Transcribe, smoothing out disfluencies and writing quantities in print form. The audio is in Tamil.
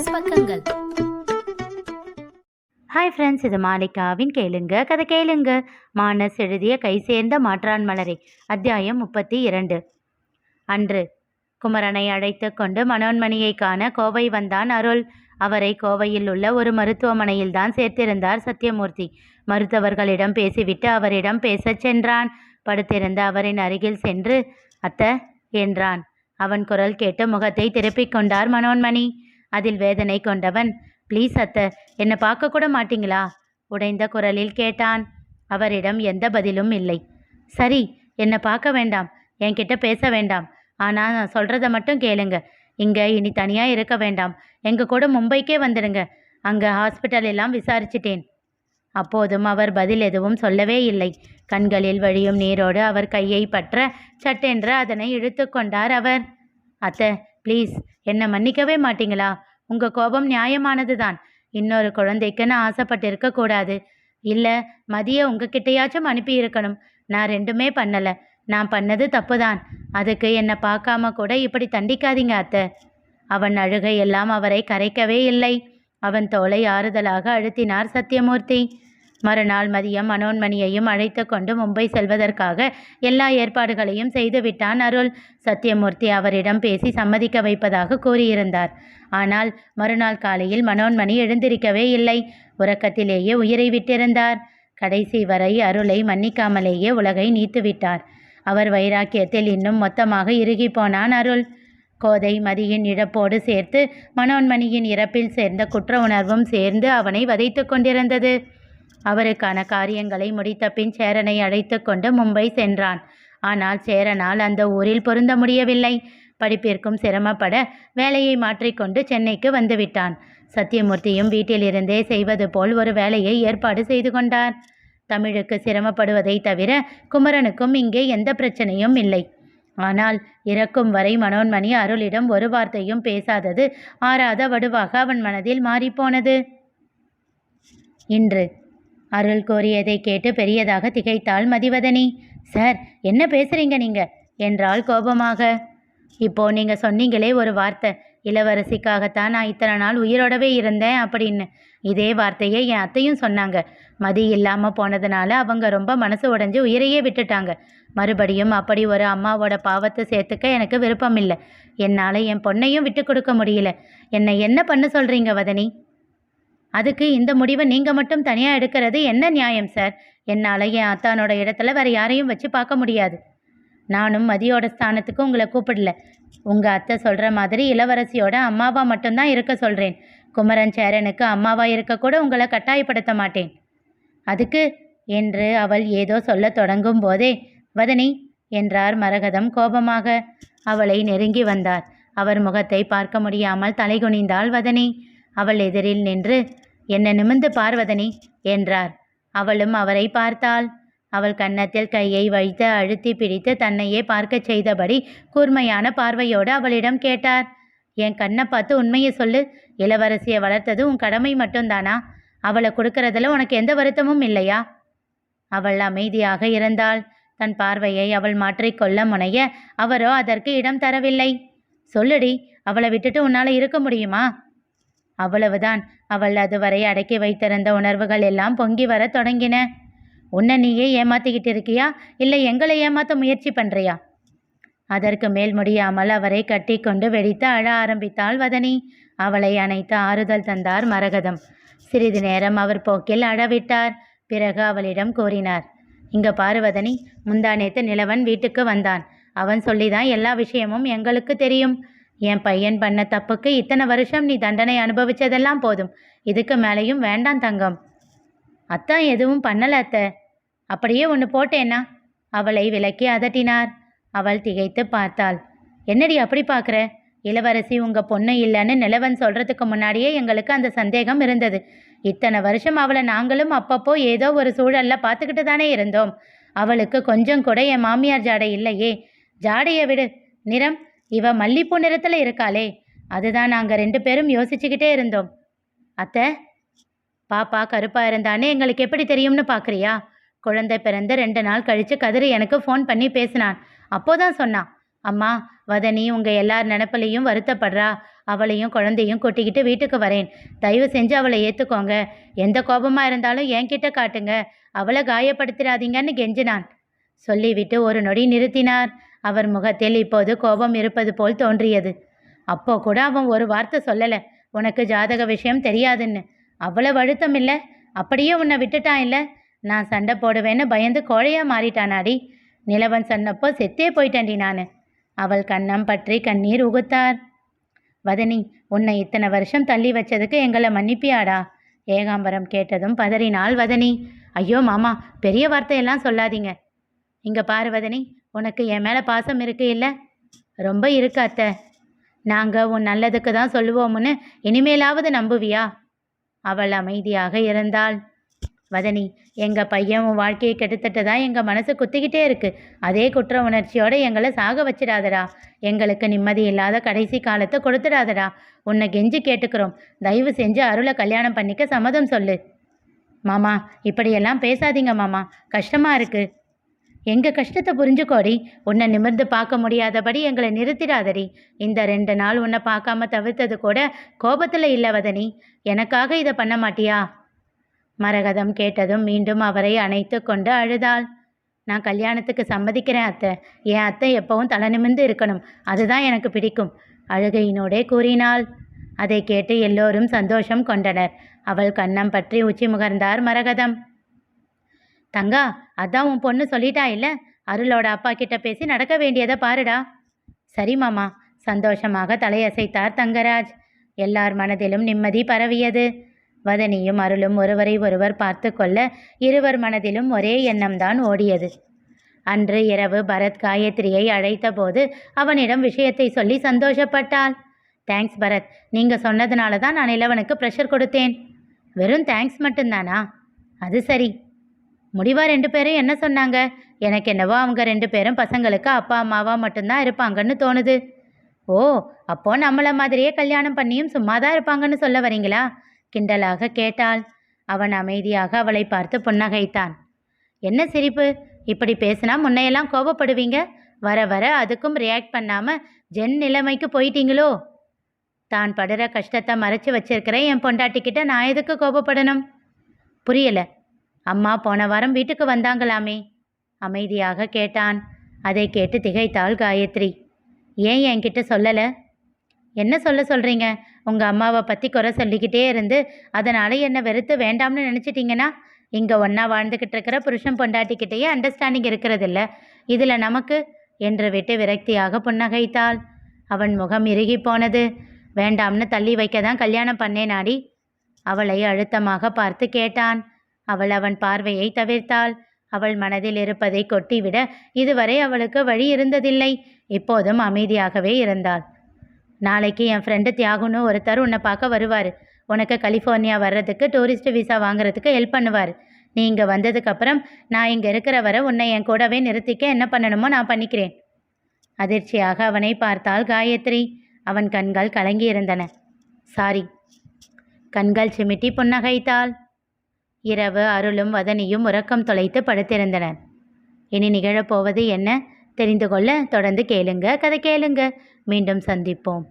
மானஸ் பக்கங்கள். ஹாய் ஃப்ரெண்ட்ஸ், இது மாலிகாவின் கேளுங்க கதை கேளுங்க. மானஸ் எழுதிய கை சேர்ந்த மாற்றான் மலரை, அத்தியாயம் 32. அன்று குமரனை அழைத்து கொண்டு மனோன்மணியை காண கோவை வந்தான் அருள். அவரை கோவையில் உள்ள ஒரு மருத்துவமனையில் தான் சேர்த்திருந்தார் சத்தியமூர்த்தி. மருத்துவர்களிடம் பேசிவிட்டு அவரிடம் பேசச் சென்றான். படுத்திருந்த அவரின் அருகில் சென்று அத்தை என்றான். அவன் குரல் கேட்டு முகத்தை திருப்பிக் கொண்டார் மனோன்மணி. அதில் வேதனை கொண்டவன், ப்ளீஸ் அத்தை, என்னை பார்க்க கூட மாட்டீங்களா? உடைந்த குரலில் கேட்டான். அவரிடம் எந்த பதிலும் இல்லை. சரி, என்னை பார்க்க வேண்டாம், என்கிட்ட பேச வேண்டாம், ஆனால் நான் சொல்கிறத மட்டும் கேளுங்க. இங்கே இனி தனியாக இருக்க வேண்டாம், எங்கள் கூட மும்பைக்கே வந்துடுங்க. அங்கே ஹாஸ்பிட்டல் எல்லாம் விசாரிச்சிட்டேன். அப்போதும் அவர் பதில் எதுவும் சொல்லவே இல்லை. கண்களில் வழியும் நீரோடு அவர் கையை பற்ற சட்டென்று அதனை இழுத்து கொண்டார் அவர். அத்தை, ப்ளீஸ், என்னை மன்னிக்கவே மாட்டீங்களா? உங்கள் கோபம் நியாயமானது தான். இன்னொரு குழந்தைக்கு நான் ஆசைப்பட்டிருக்க கூடாது. இல்லை, மதிய உங்ககிட்டையாச்சும் அனுப்பி இருக்கணும். நான் ரெண்டுமே பண்ணலை. நான் பண்ணது தப்பு தான். அதுக்கு என்னை பார்க்காம கூட இப்படி தண்டிக்காதீங்க அத்தை. அவன் அழுகை எல்லாம் அவரை கரைக்கவே இல்லை. அவன் தோளை ஆறுதலாக அழுத்தினார் சத்தியமூர்த்தி. மறுநாள் மதியம் மனோன்மணியையும் அழைத்து கொண்டு மும்பை செல்வதற்காக எல்லா ஏற்பாடுகளையும் செய்துவிட்டான் அருள். சத்தியமூர்த்தி அவரிடம் பேசி சம்மதிக்க வைப்பதாக கூறியிருந்தார். ஆனால் மறுநாள் காலையில் மனோன்மணி எழுந்திருக்கவே இல்லை. உறக்கத்திலேயே உயிரை விட்டிருந்தார். கடைசி வரை அருளை மன்னிக்காமலேயே உலகை நீத்துவிட்டார். அவர் வைராக்கியத்தில் இன்னும் மொத்தமாக இறுகி போனான் அருள். கோதை மதியின் இழப்போடு சேர்த்து மனோன்மணியின் இறப்பில் சேர்ந்த குற்ற உணர்வும் சேர்ந்து அவனை வதைத்து கொண்டிருந்தது. அவருக்கான காரியங்களை முடித்த பின் சேரனை அழைத்து கொண்டு மும்பை சென்றான். ஆனால் சேரனால் அந்த ஊரில் பொருந்த முடியவில்லை. படிப்பிற்கும் சிரமப்பட வேலையை மாற்றிக்கொண்டு சென்னைக்கு வந்துவிட்டான். சத்தியமூர்த்தியும் வீட்டிலிருந்தே செய்வது போல் ஒரு வேலையை ஏற்பாடு செய்து கொண்டார். தமிழுக்கு சிரமப்படுவதை தவிர குமரனுக்கும் இங்கே எந்த பிரச்சனையும் இல்லை. ஆனால் இறக்கும் வரை மனோன்மணி அருளிடம் ஒரு வார்த்தையும் பேசாதது ஆறாத வடுவாக அவன் மனதில் மாறிப்போனது. இன்று அருள் கோரியதை கேட்டு பெரியதாக திகைத்தாள் மதிவதனி. சார், என்ன பேசுறீங்க நீங்க என்றாள் கோபமாக. இப்போ நீங்க சொன்னீங்களே ஒரு வார்த்தை, இளவரசிக்காகத்தான் நான் இத்தனை நாள் உயிரோடவே இருந்தேன் அப்படின்னு. இதே வார்த்தையை என் அத்தையும் சொன்னாங்க. மதி இல்லாமல் போனதுனால அவங்க ரொம்ப மனசு உடைஞ்சு உயிரையே விட்டுட்டாங்க. மறுபடியும் அப்படி ஒரு அம்மாவோட பாவத்தை சேர்த்துக்க எனக்கு விருப்பம் இல்லை. என்னால் என் பொண்ணையும் விட்டு கொடுக்க முடியல. என்னை என்ன பண்ண சொல்கிறீங்க வதனி? அதுக்கு இந்த முடிவை நீங்கள் மட்டும் தனியாக எடுக்கிறது என்ன நியாயம் சார்? என்னால் என் அத்தானோட இடத்துல வேறு யாரையும் வச்சு பார்க்க முடியாது. நானும் மதியோட ஸ்தானத்துக்கு உங்களை கூப்பிடல. உங்கள் அத்தை சொல்கிற மாதிரி இளவரசியோட அம்மாவாக மட்டும்தான் இருக்க சொல்கிறேன். குமரன் சேரனுக்கு அம்மாவாக இருக்கக்கூட உங்களை கட்டாயப்படுத்த மாட்டேன். அதுக்கு என்று அவள் ஏதோ சொல்ல தொடங்கும் போதே, வதனி என்றார் மரகதம் கோபமாக. அவளை நெருங்கி வந்தார். அவர் முகத்தை பார்க்க முடியாமல் தலைகுனிந்தாள் வதனி. அவள் எதிரில் நின்று, என்ன நிமிர்ந்து பார்வதனி என்றார். அவளும் அவரை பார்த்தாள். அவள் கன்னத்தில் கையை வைத்து அழுத்தி பிடித்து தன்னையே பார்க்க செய்தபடி கூர்மையான பார்வையோடு அவளிடம் கேட்டார். என் கண்ணை பார்த்து உண்மையை சொல்லு. இளவரசியை வளர்த்தது உன் கடமை மட்டும்தானா? அவளை கொடுக்கறதுல உனக்கு எந்த வருத்தமும் இல்லையா? அவள் அமைதியாக இருந்தாள். தன் பார்வையை அவள் மாற்றிக்கொள்ள முனைய அவரோ அதற்கு இடம் தரவில்லை. சொல்லுடி, அவளை விட்டுட்டு உன்னால் இருக்க முடியுமா? அவ்வளவுதான். அவள் அதுவரை அடக்கி வைத்திருந்த உணர்வுகள் எல்லாம் பொங்கி வர தொடங்கின. உன்னை நீயே ஏமாத்திக்கிட்டு இருக்கியா, இல்லை எங்களை ஏமாற்ற முயற்சி பண்ணுறியா? அதற்கு மேல் முடியாமல் அவரை கட்டி கொண்டு வெடித்து அழ ஆரம்பித்தாள் வதனி. அவளை அணைத்து ஆறுதல் தந்தார் மரகதம். சிறிது நேரம் அவர் போக்கில் அழவிட்டார். பிறகு அவளிடம் கூறினார், இங்க பாரு வதனி, முந்தானேத்து நிலவன் வீட்டுக்கு வந்தான். அவன் சொல்லிதான் எல்லா விஷயமும் எங்களுக்கு தெரியும். என் பையன் பண்ண தப்புக்கு இத்தனை வருஷம் நீ தண்டனை அனுபவிச்சதெல்லாம் போதும். இதுக்கு மேலேயும் வேண்டாம் தங்கம். அத்தான் எதுவும் பண்ணல அத்தை. அப்படியே ஒன்று போட்டேன்னா? அவளை விலக்கி அதட்டினார். அவள் திகைத்து பார்த்தாள். என்னடி அப்படி பார்க்குற? இளவரசி உங்கள் பொண்ணு இல்லைன்னு நிலவன் சொல்கிறதுக்கு முன்னாடியே எங்களுக்கு அந்த சந்தேகம் இருந்தது. இத்தனை வருஷம் அவளை நாங்களும் அப்பப்போ ஏதோ ஒரு சூழலில் பார்த்துக்கிட்டு தானே இருந்தோம். அவளுக்கு கொஞ்சம் கூட என் மாமியார் ஜாடை இல்லையே. ஜாடையை விடு, நிறம் இவ மல்லிப்பூ நிறத்தில் இருக்காளே, அதுதான் நாங்கள் 2 பேரும் யோசிச்சுக்கிட்டே இருந்தோம். அத்தை, பாப்பா கருப்பாக இருந்தானே எங்களுக்கு எப்படி தெரியும்னு பார்க்குறியா? குழந்தை பிறந்து 2 நாள் கழித்து கதிர் எனக்கு ஃபோன் பண்ணி பேசினான். அப்போதான் சொன்னான், அம்மா வதனி உங்கள் எல்லார் நினப்பிலையும் வருத்தப்படுறா. அவளையும் குழந்தையும் கூட்டிக்கிட்டு வீட்டுக்கு வரேன். தயவு செஞ்சு அவளை ஏற்றுக்கோங்க. எந்த கோபமாக இருந்தாலும் என்கிட்ட காட்டுங்க. அவளை காயப்படுத்திடாதீங்கன்னு கெஞ்சினான். சொல்லிவிட்டு ஒரு நொடி நிறுத்தினார். அவர் முகத்தில் இப்போது கோபம் இருப்பது போல் தோன்றியது. அப்போ கூட அவன் ஒரு வார்த்தை சொல்லலை, உனக்கு ஜாதக விஷயம் தெரியாதுன்னு. அவ்வளவு அழுத்தம் இல்லை? அப்படியே உன்னை விட்டுட்டான் இல்லை? நான் சண்டை போடுவேன்னு பயந்து கோழையாக மாறிட்டானாடி. நிலவன் சொன்னப்போ செத்தே போயிட்டேன்டி நான். அவள் கன்னம் பற்றி கண்ணீர் உகுத்தார். வதனி, உன்னை இத்தனை வருஷம் தள்ளி வச்சதுக்கு எங்களை மன்னிப்பியாடா? ஏகாம்பரம் கேட்டதும் பதறினாள் வதனி. ஐயோ மாமா, பெரிய வார்த்தையெல்லாம் சொல்லாதீங்க. இங்கே பாரு வதனி, உனக்கு என் மேலே பாசம் இருக்கு இல்லை? ரொம்ப இருக்கு அத்தை. நாங்கள் உன் நல்லதுக்கு தான் சொல்லுவோம்னு இனிமேலாவது நம்புவியா? அவள் அமைதியாக இருந்தாள். வதனி, எங்கள் பையன் உன் வாழ்க்கையை கெடுத்துட்டதா எங்கள் மனசு குத்திக்கிட்டே இருக்கு. அதே குற்ற உணர்ச்சியோடு எங்களை சாக வச்சிடாதடா. எங்களுக்கு நிம்மதி இல்லாத கடைசி காலத்தை கொடுத்துடாதடா. உன்னை கெஞ்சி கேட்டுக்கிறோம். தயவு செஞ்சு அருளை கல்யாணம் பண்ணிக்க சம்மதம் சொல்லு. மாமா, இப்படியெல்லாம் பேசாதீங்க மாமா, கஷ்டமாக இருக்குது. எங்கள் கஷ்டத்தை புரிஞ்சுக்கோடி. உன்னை நிமிர்ந்து பார்க்க முடியாதபடி எங்களை நிறுத்திடாதடி. இந்த 2 நாள் உன்னை பார்க்காம தவிர்த்தது கூட கோபத்தில் இல்லை வதனி. எனக்காக இதை பண்ண மாட்டியா? மரகதம் கேட்டதும் மீண்டும் அவரை அணைத்து கொண்டு அழுதாள். நான் கல்யாணத்துக்கு சம்மதிக்கிறேன் அத்தை. என் அத்தை எப்பவும் தலை நிமிர்ந்து இருக்கணும், அதுதான் எனக்கு பிடிக்கும். அழுகையினோடே கூறினாள். அதை கேட்டு எல்லோரும் சந்தோஷம் கொண்டனர். அவள் கன்னம் பற்றி உச்சி முகர்ந்தார் மரகதம். தங்கா, அதான் உன் பொண்ணு சொல்லிட்டா இல்லை? அருளோட அப்பா கிட்ட பேசி நடக்க வேண்டியதை பாருடா. சரி மாமா, சந்தோஷமாக தலையசைத்தார் தங்கராஜ். எல்லார் மனதிலும் நிம்மதி பரவியது. வதனியும் அருளும் ஒருவரை ஒருவர் பார்த்து கொள்ள இருவர் மனதிலும் ஒரே எண்ணம்தான் ஓடியது. அன்று இரவு பரத் காயத்ரியை அழைத்த போது அவனிடம் விஷயத்தை சொல்லி சந்தோஷப்பட்டாள். தேங்க்ஸ் பரத், நீங்கள் சொன்னதுனால தான் நான் இளவனுக்கு ப்ரெஷர் கொடுத்தேன். வெறும் தேங்க்ஸ் மட்டும்தானா? அது சரி. முடிவா 2 பேரும் என்ன சொன்னாங்க? எனக்கு என்னவோ அவங்க 2 பேரும் பசங்களுக்கு அப்பா அம்மாவா மட்டும்தான் இருப்பாங்கன்னு தோணுது. ஓ, அப்போ நம்மளை மாதிரியே கல்யாணம் பண்ணியும் சும்மாதான் இருப்பாங்கன்னு சொல்ல வரீங்களா? கிண்டலாக கேட்டாள். அவன் அமைதியாக அவளை பார்த்து புன்னகைத்தான். என்ன சிரிப்பு? இப்படி பேசினா முன்னையெல்லாம் கோபப்படுவீங்க. வர வர அதுக்கும் ரியாக்ட் பண்ணாமல் ஜென் நிலைமைக்கு போயிட்டீங்களோ? தான் படுற கஷ்டத்தை மறைச்சி வச்சிருக்கிற என் பொண்டாட்டிக்கிட்ட நான் எதுக்கு கோபப்படணும்? புரியலை. அம்மா போன வாரம் வீட்டுக்கு வந்தாங்களாமே? அமைதியாக கேட்டான். அதை கேட்டு திகைத்தாள் காயத்ரி. ஏன் என்கிட்ட சொல்லலை? என்ன சொல்கிறீங்க? உங்கள் அம்மாவை பற்றி குறை சொல்லிக்கிட்டே இருந்து அதனால் என்னை வெறுத்து வேண்டாம்னு நினச்சிட்டிங்கன்னா இங்கே ஒன்றா வாழ்ந்துக்கிட்டு இருக்கிற புருஷன் பொண்டாட்டிக்கிட்டேயே அண்டர்ஸ்டாண்டிங் இருக்கிறதில்ல, இதில் நமக்கு என்று விட்டு விரக்தியாக புன்னகைத்தாள். அவன் முகம் இறுகி போனது. வேண்டாம்னு தள்ளி வைக்க தான் கல்யாணம் பண்ணேனாடி? அவளை அழுத்தமாக பார்த்து கேட்டான். அவள் அவன் பார்வையை தவிர்த்தாள். அவள் மனதில் இருப்பதை கொட்டிவிட இதுவரை அவளுக்கு வழி இருந்ததில்லை. இப்போதும் அமைதியாகவே இருந்தாள். நாளைக்கு என் ஃப்ரெண்டு தியாகுன்னு ஒருத்தர் உன்னை பார்க்க வருவார். உனக்கு கலிஃபோர்னியா வர்றதுக்கு டூரிஸ்ட் விசா வாங்குறதுக்கு ஹெல்ப் பண்ணுவார். நீ இங்கே வந்ததுக்கப்புறம் நான் இங்கே இருக்கிற வரை உன்னை என் கூடவே நிறுத்திக்க என்ன பண்ணணுமோ நான் பண்ணிக்கிறேன். அதிர்ச்சியாக அவனை பார்த்தாள் காயத்ரி. அவன் கண்கள் கலங்கி இருந்தன. சாரி. கண்கள் சிமிட்டி புன்னகைத்தாள். இரவு அருளும் வதனியும் உறக்கம் தொலைத்து படுத்திருந்தனர். இனி நிகழப்போவது என்ன தெரிந்து கொள்ள தொடர்ந்து கேளுங்க. கதை கேளுங்க. மீண்டும் சந்திப்போம்.